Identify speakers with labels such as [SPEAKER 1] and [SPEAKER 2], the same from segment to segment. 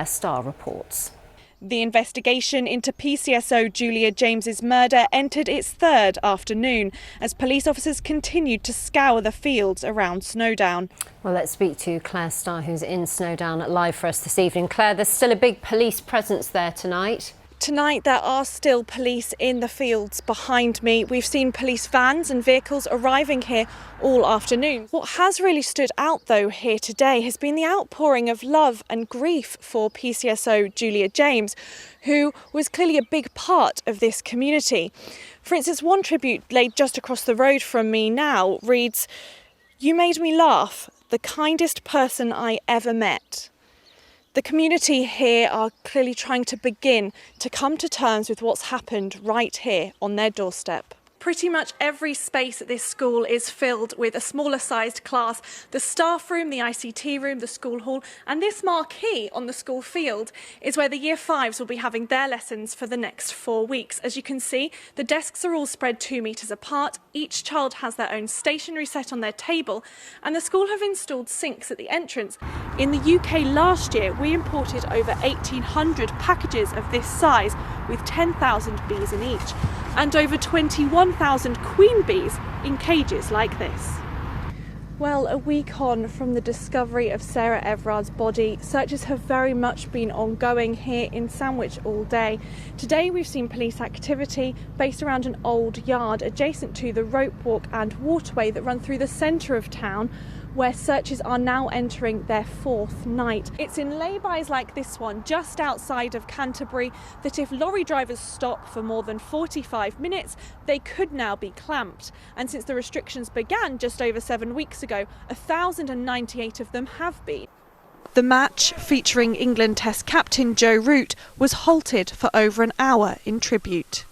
[SPEAKER 1] Starr reports.
[SPEAKER 2] The investigation into PCSO Julia James's murder entered its third afternoon as police officers continued to scour the fields around Snowdown.
[SPEAKER 1] Well, let's speak to Claire Starr, who's in Snowdown live for us this evening. Claire, there's still a big police presence there tonight.
[SPEAKER 2] Tonight there are still police in the fields behind me. We've seen police vans and vehicles arriving here all afternoon. What has really stood out though here today has been the outpouring of love and grief for PCSO Julia James, who was clearly a big part of this community. For instance, one tribute laid just across the road from me now reads, "You made me laugh, the kindest person I ever met." The community here are clearly trying to begin to come to terms with what's happened right here on their doorstep. Pretty much every space at this school is filled with a smaller sized class. The staff room, the ICT room, the school hall, and this marquee on the school field is where the Year 5s will be having their lessons for the next 4 weeks. As you can see, the desks are all spread 2 metres apart. Each child has their own stationery set on their table, and the school have installed sinks at the entrance. In the UK last year, we imported over 1,800 packages of this size with 10,000 bees in each, and over 21,000 queen bees in cages like this. Well, a week on from the discovery of Sarah Everard's body, searches have very much been ongoing here in Sandwich all day. Today we've seen police activity based around an old yard adjacent to the rope walk and waterway that run through the centre of town, where searches are now entering their 4th night. It's in laybys like this one, just outside of Canterbury, that if lorry drivers stop for more than 45 minutes, they could now be clamped. And since the restrictions began just over 7 weeks ago, 1,098 of them have been. The match, featuring England Test captain Joe Root, was halted for over an hour in tribute.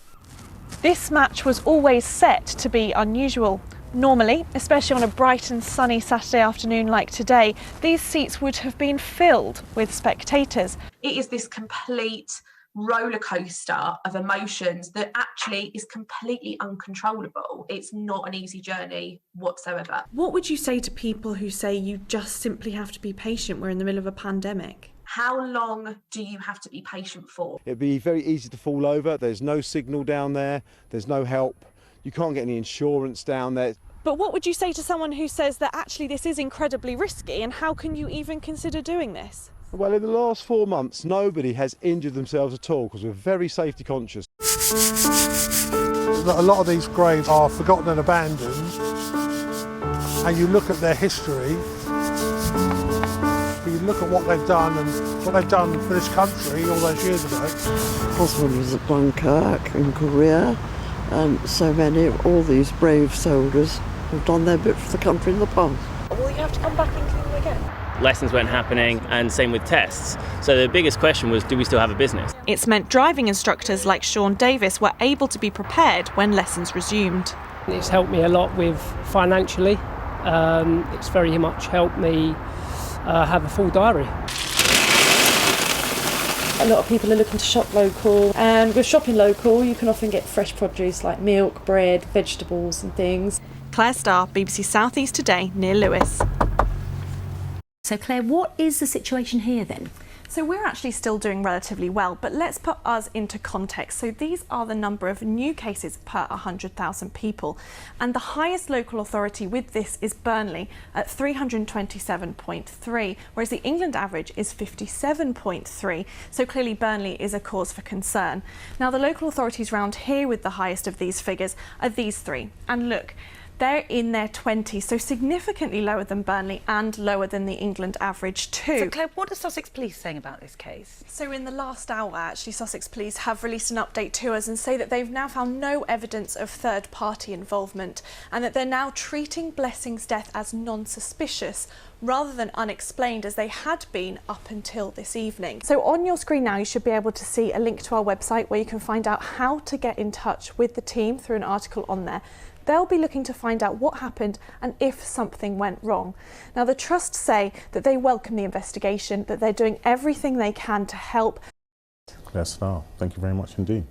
[SPEAKER 2] This match was always set to be unusual. Normally, especially on a bright and sunny Saturday afternoon like today, these seats would have been filled with spectators.
[SPEAKER 3] It is this complete roller coaster of emotions that actually is completely uncontrollable. It's not an easy journey whatsoever.
[SPEAKER 2] What would you say to people who say you just simply have to be patient? We're in the middle of a pandemic.
[SPEAKER 3] How long do you have to be patient for?
[SPEAKER 4] It'd be very easy to fall over. There's no signal down there. There's no help. You can't get any insurance down there.
[SPEAKER 2] But what would you say to someone who says that actually this is incredibly risky, and how can you even consider doing this?
[SPEAKER 4] Well, in the last 4 months, nobody has injured themselves at all because we're very safety conscious.
[SPEAKER 5] A lot of these graves are forgotten and abandoned, and you look at their history, you look at what they've done and what they've done for this country all those years ago.
[SPEAKER 6] Husband was at Dunkirk in Korea, and so many, all these brave soldiers have done their bit for the country in the past.
[SPEAKER 2] Will you have to come back and clean them again?
[SPEAKER 7] Lessons weren't happening, and same with tests. So the biggest question was, do we still have a business?
[SPEAKER 2] It's meant driving instructors like Sean Davis were able to be prepared when lessons resumed.
[SPEAKER 8] It's helped me a lot with financially. It's very much helped me have a full diary.
[SPEAKER 9] A lot of people are looking to shop local, and with shopping local you can often get fresh produce like milk, bread, vegetables and things.
[SPEAKER 2] Claire Starr, BBC South East Today, near Lewis.
[SPEAKER 1] So Claire, what is the situation here then?
[SPEAKER 2] So we're actually still doing relatively well, but let's put us into context. So these are the number of new cases per 100,000 people, and the highest local authority with this is Burnley at 327.3, whereas the England average is 57.3. So clearly Burnley is a cause for concern. Now the local authorities round here with the highest of these figures are these three, and look, they're in their 20s, so significantly lower than Burnley and lower than the England average too.
[SPEAKER 10] So Claire, what are Sussex Police saying about this case?
[SPEAKER 2] So in the last hour, actually, Sussex Police have released an update to us and say that they've now found no evidence of third-party involvement, and that they're now treating Blessing's death as non-suspicious rather than unexplained, as they had been up until this evening. So on your screen now, you should be able to see a link to our website where you can find out how to get in touch with the team through an article on there. They'll be looking to find out what happened and if something went wrong. Now, the Trust say that they welcome the investigation, that they're doing everything they can to help.
[SPEAKER 11] Claire Starr, thank you very much indeed.